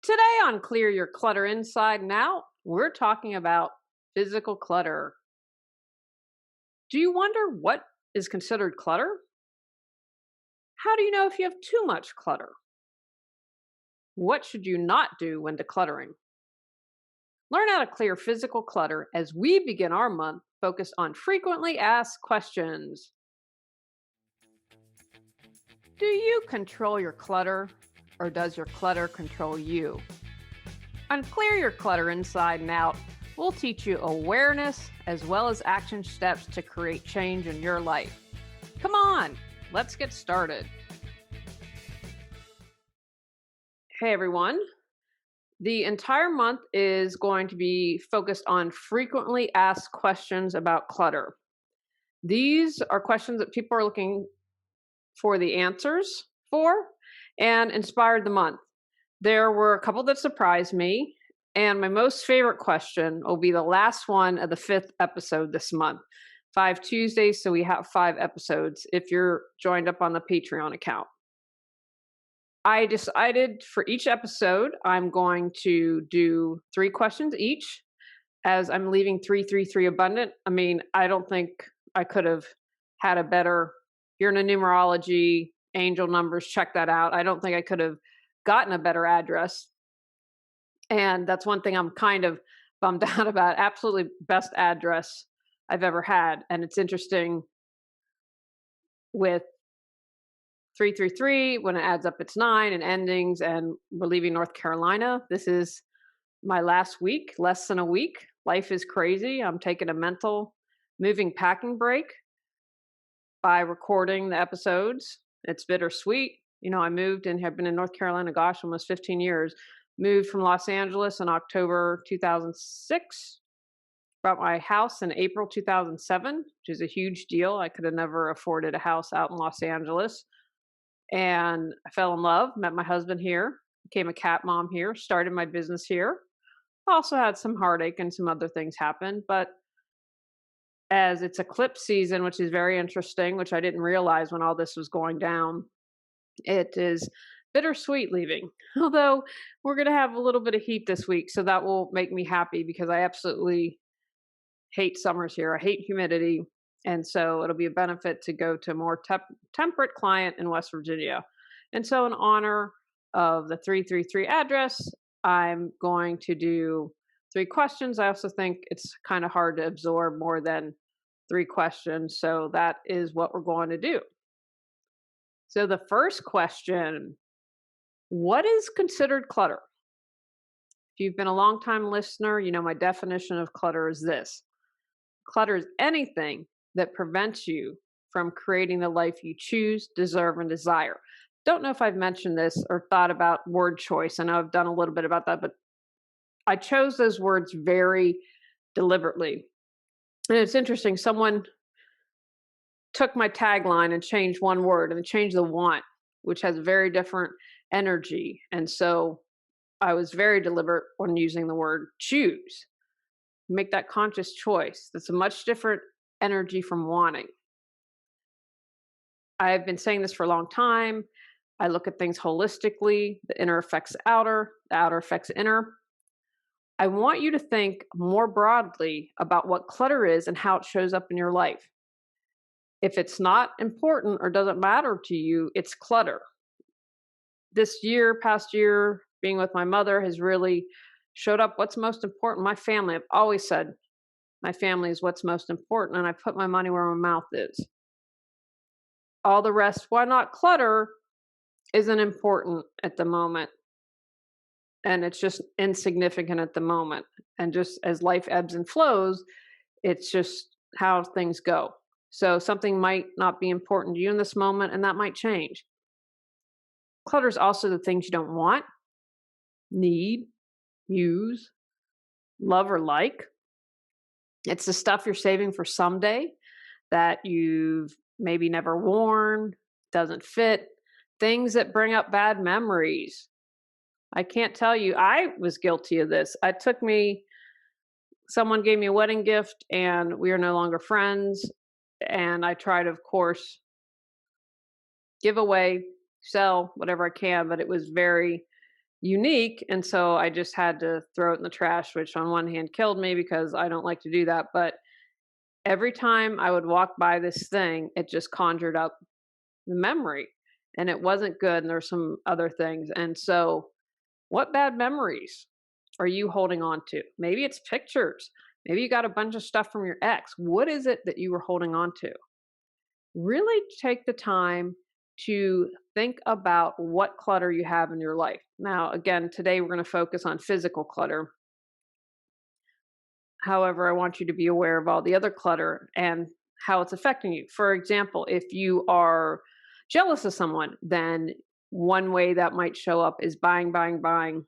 Today on Clear Your Clutter Inside and Out, we're talking about physical clutter. Do you wonder what is considered clutter? How do you know if you have too much clutter? What should you not do when decluttering? Learn how to clear physical clutter as we begin our month focused on frequently asked questions. Do you control your clutter, or does your clutter control you? On Clear Your Clutter Inside and Out, we'll teach you awareness as well as action steps to create change in your life. Come on, let's get started. Hey everyone. The entire month is going to be focused on frequently asked questions about clutter. These are questions that people are looking for the answers for and inspired the month. There were a couple that surprised me, and my most favorite question will be the last one of the 5th episode this month. 5 Tuesdays, so we have 5 episodes if you're joined up on the Patreon account. I decided for each episode, I'm going to do 3 questions each, as I'm leaving 333 abundant. I mean, I don't think I could have had a better, you're in a numerology, angel numbers, check that out. I don't think I could have gotten a better address. And that's one thing I'm kind of bummed out about. Absolutely best address I've ever had. And it's interesting with 333, when it adds up, it's 9 and endings, and we're leaving North Carolina. This is my last week, less than a week. Life is crazy. I'm taking a mental moving packing break by recording the episodes. It's bittersweet. You know, I moved and have been in North Carolina, gosh, almost 15 years. Moved from Los Angeles in October 2006. Bought my house in April 2007, which is a huge deal. I could have never afforded a house out in Los Angeles. And I fell in love, met my husband here, became a cat mom here, started my business here. Also had some heartache and some other things happen, but as it's eclipse season, which is very interesting, which I didn't realize when all this was going down, it is bittersweet leaving. Although we're going to have a little bit of heat this week, so that will make me happy because I absolutely hate summers here. I hate humidity. And so it'll be a benefit to go to a more temperate client in West Virginia. And so in honor of the 333 address, I'm going to do 3 questions. I also think it's kind of hard to absorb more than 3 questions. So that is what we're going to do. So the first question, what is considered clutter? If you've been a long-time listener, you know my definition of clutter is this. Clutter is anything that prevents you from creating the life you choose, deserve, and desire. Don't know if I've mentioned this or thought about word choice. I know I've done a little bit about that, but I chose those words very deliberately. And it's interesting, someone took my tagline and changed one word, and they changed the want, which has a very different energy. And so I was very deliberate when using the word choose. Make that conscious choice. That's a much different energy from wanting. I've been saying this for a long time. I look at things holistically. The inner affects outer, the outer affects inner. I want you to think more broadly about what clutter is and how it shows up in your life. If it's not important or doesn't matter to you, it's clutter. This year, past year, being with my mother has really showed up what's most important. My family, I've always said, my family is what's most important, and I put my money where my mouth is. All the rest, why not clutter, isn't important at the moment. And it's just insignificant at the moment. And just as life ebbs and flows, it's just how things go. So something might not be important to you in this moment, and that might change. Clutter is also the things you don't want, need, use, love, or like. It's the stuff you're saving for someday that you've maybe never worn, doesn't fit, things that bring up bad memories. I can't tell you, I was guilty of this. Someone gave me a wedding gift and we are no longer friends. And I try to, of course, give away, sell whatever I can, but it was very unique. And so I just had to throw it in the trash, which on one hand killed me because I don't like to do that. But every time I would walk by this thing, it just conjured up the memory, and it wasn't good. And there's some other things. And so, what bad memories are you holding on to? Maybe it's pictures. Maybe you got a bunch of stuff from your ex. What is it that you were holding on to? Really take the time to think about what clutter you have in your life. Now, again, today we're going to focus on physical clutter. However, I want you to be aware of all the other clutter and how it's affecting you. For example, if you are jealous of someone, then one way that might show up is buying, buying, buying,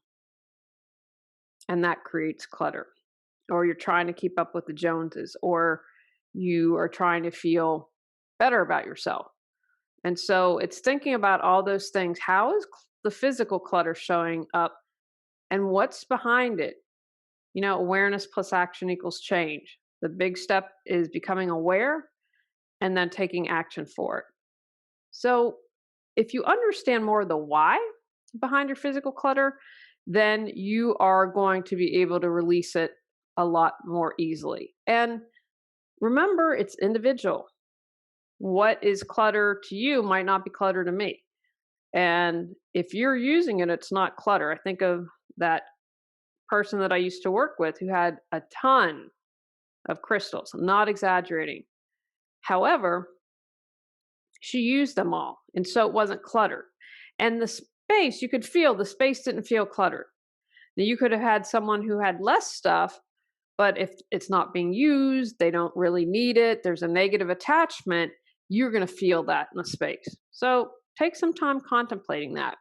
and that creates clutter. Or you're trying to keep up with the Joneses, or you are trying to feel better about yourself. And so it's thinking about all those things. How is the physical clutter showing up and what's behind it? Awareness plus action equals change. The big step is becoming aware and then taking action for it. So if you understand more of the why behind your physical clutter, then you are going to be able to release it a lot more easily. And remember, it's individual. What is clutter to you might not be clutter to me. And if you're using it, it's not clutter. I think of that person that I used to work with who had a ton of crystals. I'm not exaggerating. However, she used them all. And so it wasn't cluttered. And the space, you could feel the space didn't feel cluttered. Now, you could have had someone who had less stuff, but if it's not being used, they don't really need it, there's a negative attachment, you're going to feel that in the space. So take some time contemplating that.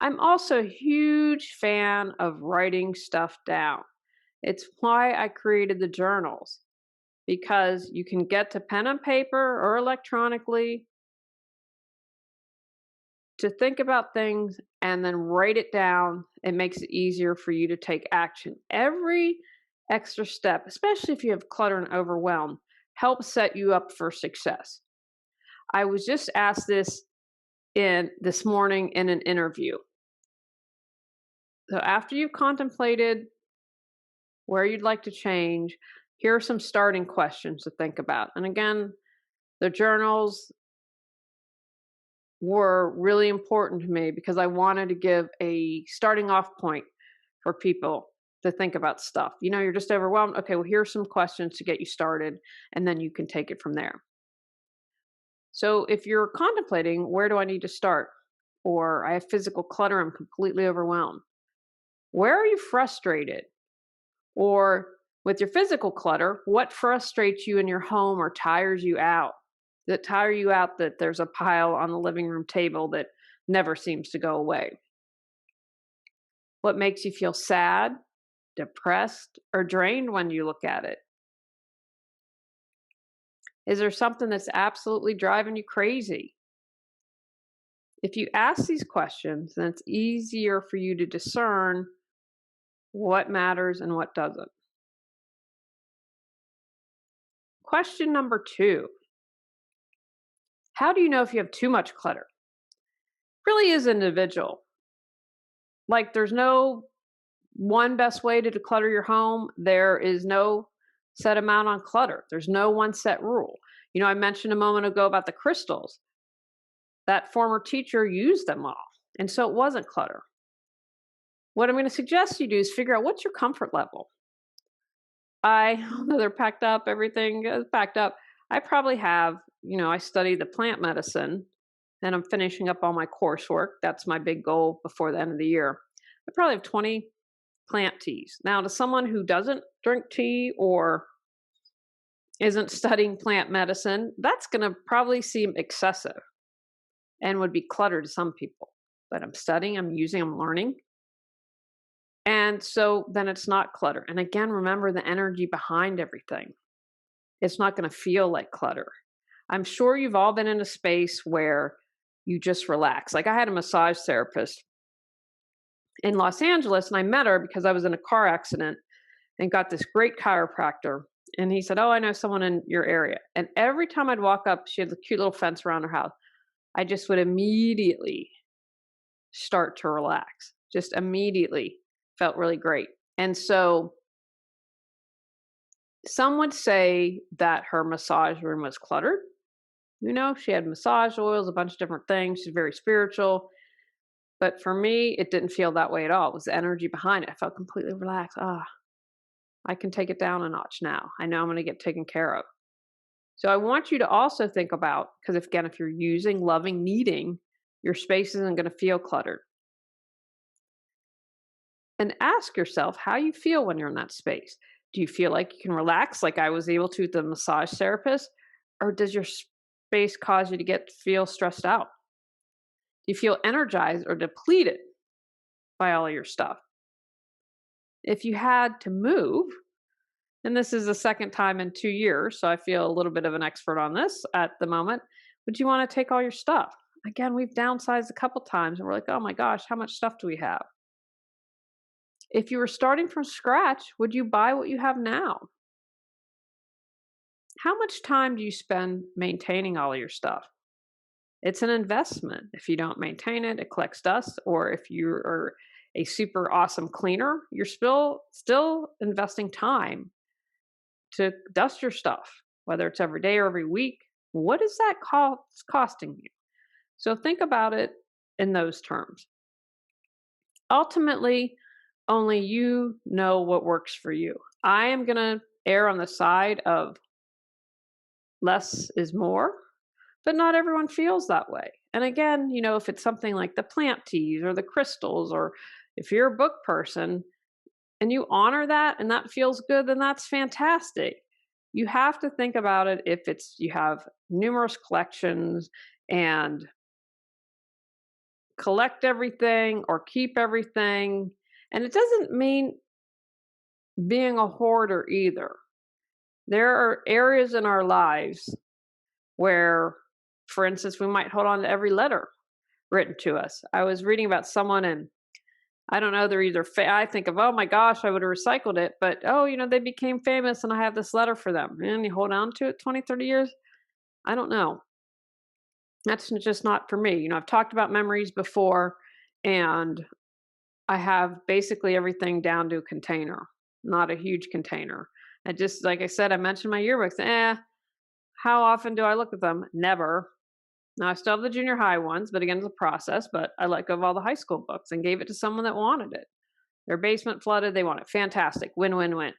I'm also a huge fan of writing stuff down. It's why I created the journals, because you can get to pen and paper or electronically to think about things and then write it down. It makes it easier for you to take action. Every extra step, especially if you have clutter and overwhelm, helps set you up for success. I was just asked this morning in an interview. So after you've contemplated where you'd like to change, here are some starting questions to think about. And again, the journals were really important to me because I wanted to give a starting off point for people to think about stuff. You're just overwhelmed. Okay, well, here's some questions to get you started, and then you can take it from there. So if you're contemplating, where do I need to start? Or I have physical clutter, I'm completely overwhelmed. Where are you frustrated? Or with your physical clutter, what frustrates you in your home or tires you out? That tire you out that there's a pile on the living room table that never seems to go away? What makes you feel sad, depressed, or drained when you look at it? Is there something that's absolutely driving you crazy? If you ask these questions, then it's easier for you to discern what matters and what doesn't. Question number 2. How do you know if you have too much clutter? Really is individual. Like, there's no one best way to declutter your home. There is no set amount on clutter. There's no one set rule. I mentioned a moment ago about the crystals. That former teacher used them all, and so it wasn't clutter. What I'm going to suggest you do is figure out what's your comfort level. Although they're packed up, everything is packed up. I probably have, I study the plant medicine and I'm finishing up all my coursework. That's my big goal before the end of the year. I probably have 20 plant teas. Now, to someone who doesn't drink tea or isn't studying plant medicine, that's going to probably seem excessive and would be clutter to some people. But I'm studying, I'm using, I'm learning. And so then it's not clutter. And again, remember the energy behind everything. It's not going to feel like clutter. I'm sure you've all been in a space where you just relax. Like, I had a massage therapist in Los Angeles, and I met her because I was in a car accident and got this great chiropractor. And he said, "Oh, I know someone in your area." And every time I'd walk up, she had a cute little fence around her house. I just would immediately start to relax. Just immediately felt really great. And so some would say that her massage room was cluttered. She had massage oils, a bunch of different things. She's very spiritual. But for me, it didn't feel that way at all. It was the energy behind it. I felt completely relaxed. I can take it down a notch now. I know I'm going to get taken care of. So I want you to also think about, because if you're using, loving, needing, your space isn't going to feel cluttered. And ask yourself how you feel when you're in that space. Do you feel like you can relax like I was able to with the massage therapist? Or does your space cause you to feel stressed out? Do you feel energized or depleted by all of your stuff? If you had to move, and this is the second time in 2 years, so I feel a little bit of an expert on this at the moment, would you want to take all your stuff? Again, we've downsized a couple times and we're like, oh my gosh, how much stuff do we have? If you were starting from scratch, would you buy what you have now? How much time do you spend maintaining all of your stuff? It's an investment. If you don't maintain it, it collects dust. Or if you are a super awesome cleaner, you're still investing time to dust your stuff, whether it's every day or every week. What is that costing you? So think about it in those terms. Ultimately, only you know what works for you. I am going to err on the side of less is more, but not everyone feels that way. And again, if it's something like the plant teas or the crystals, or if you're a book person and you honor that and that feels good, then that's fantastic. You have to think about it if you have numerous collections and collect everything or keep everything. And it doesn't mean being a hoarder either. There are areas in our lives where, for instance, we might hold on to every letter written to us. I was reading about someone, and I don't know, they're either, I think of, oh my gosh, I would have recycled it, but they became famous and I have this letter for them. And you hold on to it 20, 30 years. I don't know. That's just not for me. I've talked about memories before, and I have basically everything down to a container, not a huge container. I just, like I said, I mentioned my yearbooks. How often do I look at them? Never. Now, I still have the junior high ones, but again, it's a process. But I let go of all the high school books and gave it to someone that wanted it. Their basement flooded. They want it. Fantastic. Win, win, win.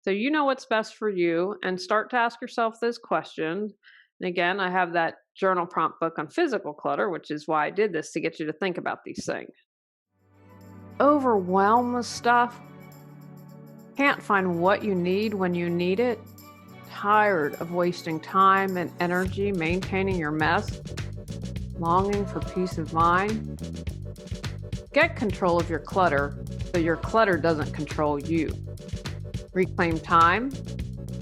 So you know what's best for you, and start to ask yourself those questions. And again, I have that journal prompt book on physical clutter, which is why I did this, to get you to think about these things. Overwhelmed with stuff. Can't find what you need when you need it. Tired of wasting time and energy maintaining your mess, longing for peace of mind. Get control of your clutter so your clutter doesn't control you. Reclaim time,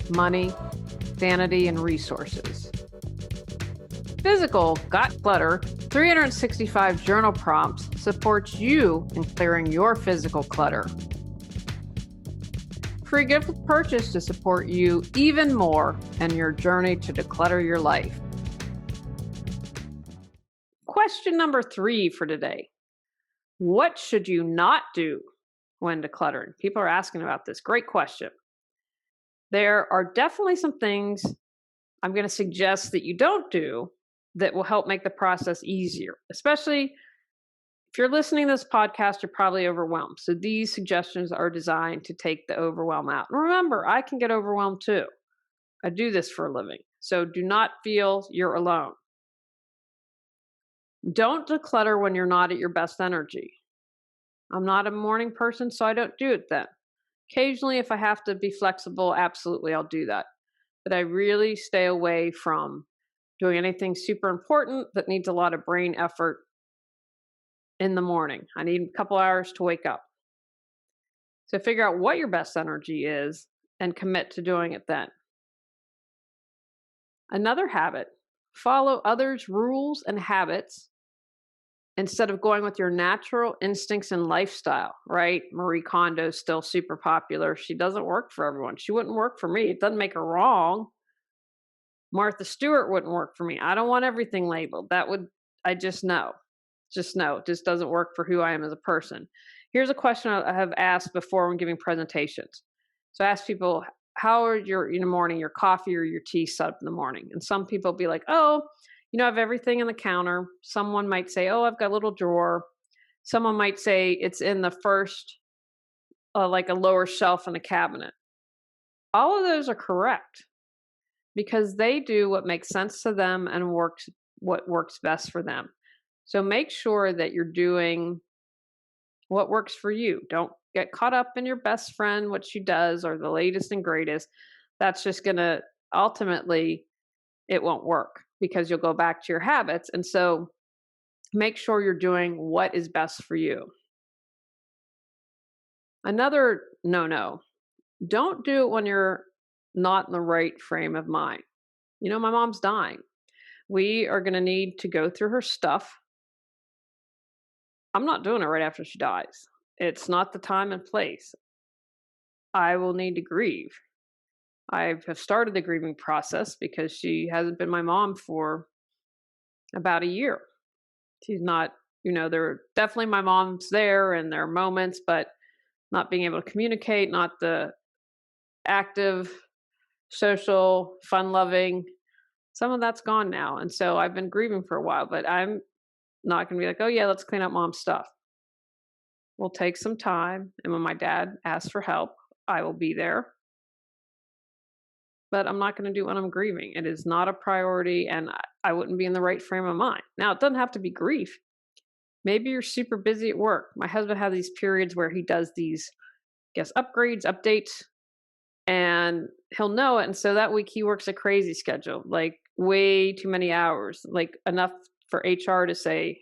money, sanity, and resources. Physical Got Clutter 365 journal prompts supports you in clearing your physical clutter. Free gift purchase to support you even more in your journey to declutter your life. Question number 3 for today. What should you not do when decluttering? People are asking about this. Great question. There are definitely some things I'm going to suggest that you don't do that will help make the process easier, especially if you're listening to this podcast, you're probably overwhelmed. So these suggestions are designed to take the overwhelm out. And remember, I can get overwhelmed too. I do this for a living. So do not feel you're alone. Don't declutter when you're not at your best energy. I'm not a morning person, so I don't do it then. Occasionally, if I have to be flexible, absolutely, I'll do that. But I really stay away from doing anything super important that needs a lot of brain effort in the morning. I need a couple hours to wake up. So figure out what your best energy is and commit to doing it then. Another habit, follow others' rules and habits instead of going with your natural instincts and lifestyle, right? Marie Kondo's still super popular. She doesn't work for everyone. She wouldn't work for me. It doesn't make her wrong. Martha Stewart wouldn't work for me. I don't want everything labeled. I just know. Just no, it just doesn't work for who I am as a person. Here's a question I have asked before when giving presentations. So I ask people, how are your in the morning, your coffee or your tea set up in the morning? And some people be like, oh, I have everything in the counter. Someone might say, oh, I've got a little drawer. Someone might say it's in the first, like a lower shelf in the cabinet. All of those are correct because they do what makes sense to them and what works best for them. So make sure that you're doing what works for you. Don't get caught up in your best friend, what she does, or the latest and greatest. That's just going to ultimately, it won't work because you'll go back to your habits. And so make sure you're doing what is best for you. Another no, don't do it when you're not in the right frame of mind. My mom's dying. We are going to need to go through her stuff. I'm not doing it right after she dies. It's not the time and place. I will need to grieve. I have started the grieving process because she hasn't been my mom for about a year. She's not, there are definitely my mom's there and there are moments, but not being able to communicate, not the active, social, fun loving. Some of that's gone now. And so I've been grieving for a while, but I'm not going to be like, oh, yeah, let's clean up mom's stuff. We'll take some time. And when my dad asks for help, I will be there. But I'm not going to do it when I'm grieving. It is not a priority, and I wouldn't be in the right frame of mind. Now, it doesn't have to be grief. Maybe you're super busy at work. My husband has these periods where he does these, upgrades, updates, and he'll know it. And so that week he works a crazy schedule, like way too many hours, like enough for HR to say,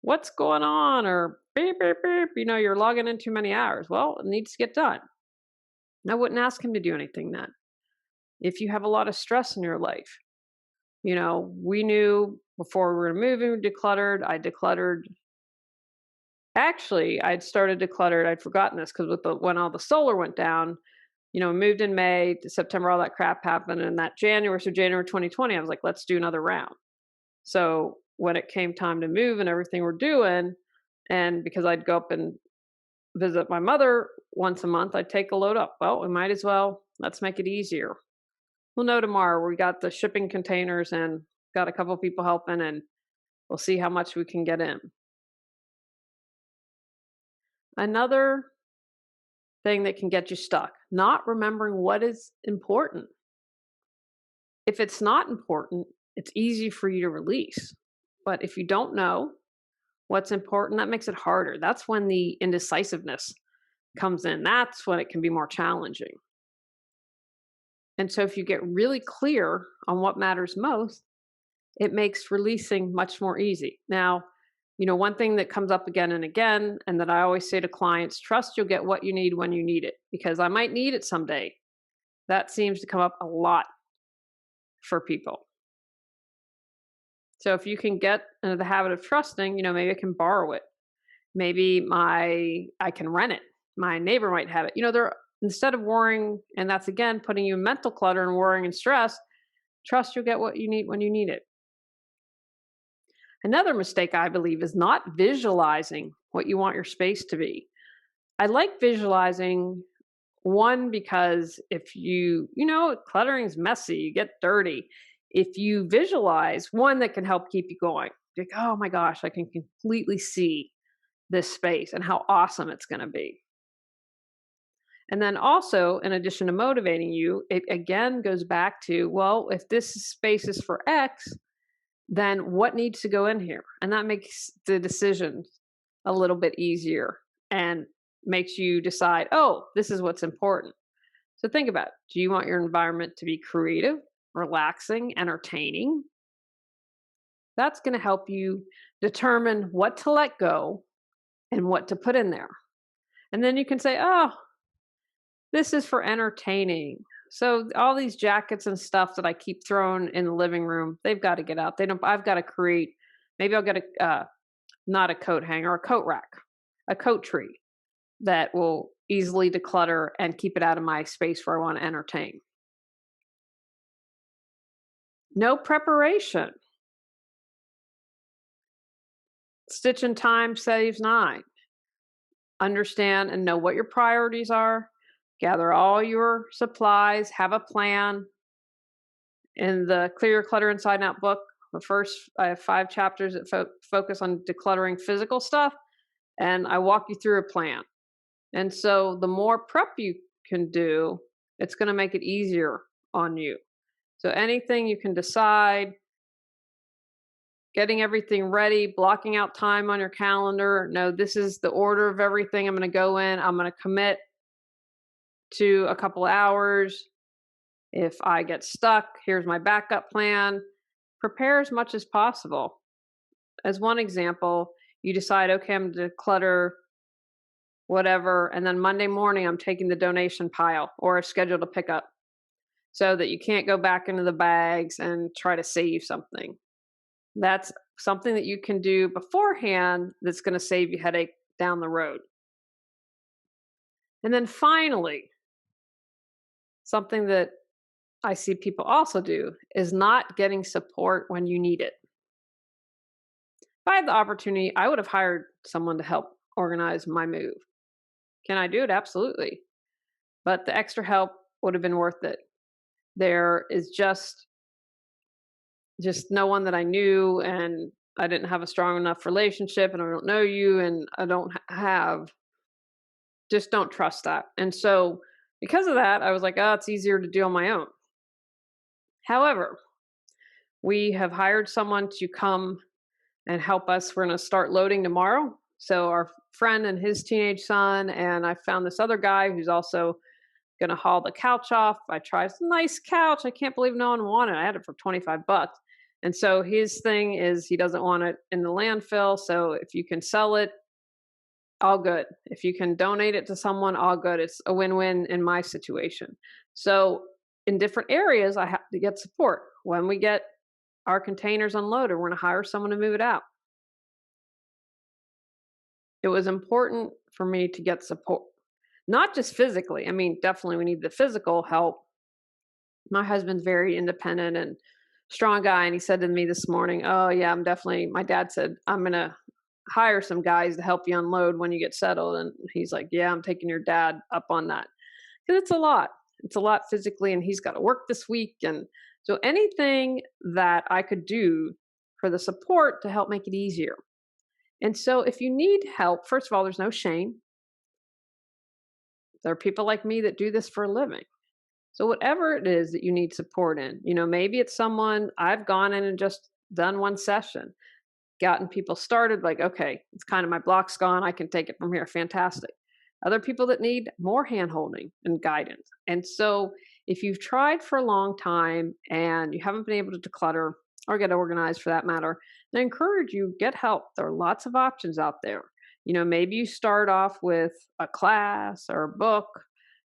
what's going on? Or beep, beep, beep, you're logging in too many hours. Well, it needs to get done. I wouldn't ask him to do anything then. If you have a lot of stress in your life, we knew before we were moving, decluttered. I decluttered. Actually, I'd started decluttered. I'd forgotten this because when all the solar went down, moved in May to September, all that crap happened. And that January, so January 2020, I was like, let's do another round. So when it came time to move and everything we're doing, and because I'd go up and visit my mother once a month, I'd take a load up. Well, we might as well, let's make it easier. We'll know tomorrow. We got the shipping containers and got a couple people helping, and we'll see how much we can get in. Another thing that can get you stuck, not remembering what is important. If it's not important, it's easy for you to release. But if you don't know what's important, that makes it harder. That's when the indecisiveness comes in. That's when it can be more challenging. And so if you get really clear on what matters most, it makes releasing much more easy. Now, one thing that comes up again and again, and that I always say to clients, trust you'll get what you need when you need it, because I might need it someday. That seems to come up a lot for people. So if you can get into the habit of trusting, maybe I can borrow it. Maybe I can rent it. My neighbor might have it. Instead of worrying, and that's again putting you in mental clutter and worrying and stress, trust you'll get what you need when you need it. Another mistake, I believe, is not visualizing what you want your space to be. I like visualizing, one, because if cluttering is messy, you get dirty. If you visualize, one, that can help keep you going. Like, oh my gosh, I can completely see this space and how awesome it's going to be. And then also, in addition to motivating you, it again goes back to, well, if this space is for X, then what needs to go in here? And that makes the decision a little bit easier and makes you decide, oh, this is what's important. So think about it. Do you want your environment to be creative, relaxing, entertaining? That's going to help you determine what to let go and what to put in there. And then you can say, oh, this is for entertaining. So all these jackets and stuff that I keep throwing in the living room, they've got to get out. I've got to create, maybe I'll get not a coat hanger, a coat rack, a coat tree that will easily declutter and keep it out of my space where I want to entertain. No preparation. Stitch in time saves 9. Understand and know what your priorities are. Gather all your supplies. Have a plan. In the Clear Your Clutter Inside and Out book, I have 5 chapters that focus on decluttering physical stuff, and I walk you through a plan. And so the more prep you can do, it's going to make it easier on you. So anything you can decide, getting everything ready, blocking out time on your calendar. No, this is the order of everything I'm going to go in. I'm going to commit to a couple hours. If I get stuck, here's my backup plan. Prepare as much as possible. As one example, you decide, okay, I'm going to declutter whatever, and then Monday morning I'm taking the donation pile or I've scheduled a pickup so that you can't go back into the bags and try to save something. That's something that you can do beforehand that's going to save you headache down the road. And then finally, something that I see people also do is not getting support when you need it. If I had the opportunity, I would have hired someone to help organize my move. Can I do it? Absolutely. But the extra help would have been worth it. There is just no one that I knew, and I didn't have a strong enough relationship, and I don't know you, and I just don't trust that. And so because of that, I was like, oh, it's easier to do on my own. However, we have hired someone to come and help us. We're going to start loading tomorrow. So our friend and his teenage son, and I found this other guy who's also going to haul the couch off. I tried, it's a nice couch. I can't believe no one wanted it. I had it for $25. And so his thing is he doesn't want it in the landfill. So if you can sell it, all good. If you can donate it to someone, all good. It's a win-win in my situation. So in different areas, I have to get support. When we get our containers unloaded, we're going to hire someone to move it out. It was important for me to get support, not just physically. I mean, definitely we need the physical help. My husband's very independent and strong guy, and he said to me this morning, oh yeah, my dad said, I'm going to hire some guys to help you unload when you get settled. And he's like, yeah, I'm taking your dad up on that. Because it's a lot. It's a lot physically, and he's got to work this week. And so anything that I could do for the support to help make it easier. And so if you need help, first of all, there's no shame. There are people like me that do this for a living. So whatever it is that you need support in, maybe it's someone, I've gone in and just done one session, gotten people started, like, okay, it's kind of my block's gone. I can take it from here. Fantastic. Other people that need more hand-holding and guidance. And so if you've tried for a long time and you haven't been able to declutter or get organized for that matter, I encourage you, get help. There are lots of options out there. Maybe you start off with a class or a book,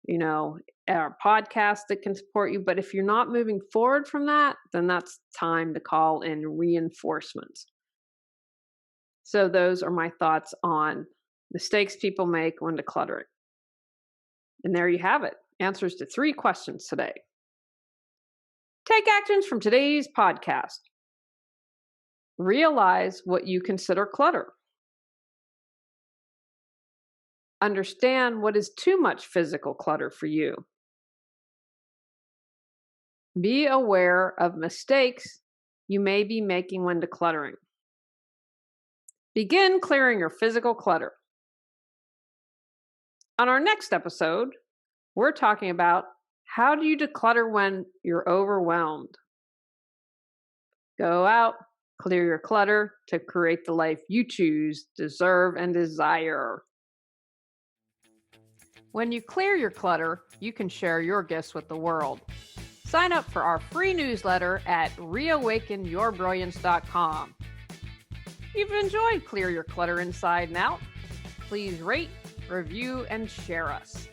or a podcast that can support you. But if you're not moving forward from that, then that's time to call in reinforcements. So those are my thoughts on mistakes people make when decluttering. And there you have it. Answers to 3 questions today. Take actions from today's podcast. Realize what you consider clutter. Understand what is too much physical clutter for you. Be aware of mistakes you may be making when decluttering. Begin clearing your physical clutter. On our next episode, we're talking about how do you declutter when you're overwhelmed. Go out, clear your clutter to create the life you choose, deserve, and desire. When you clear your clutter, you can share your gifts with the world. Sign up for our free newsletter at reawakenyourbrilliance.com. If you've enjoyed Clear Your Clutter Inside and Out, please rate, review, and share us.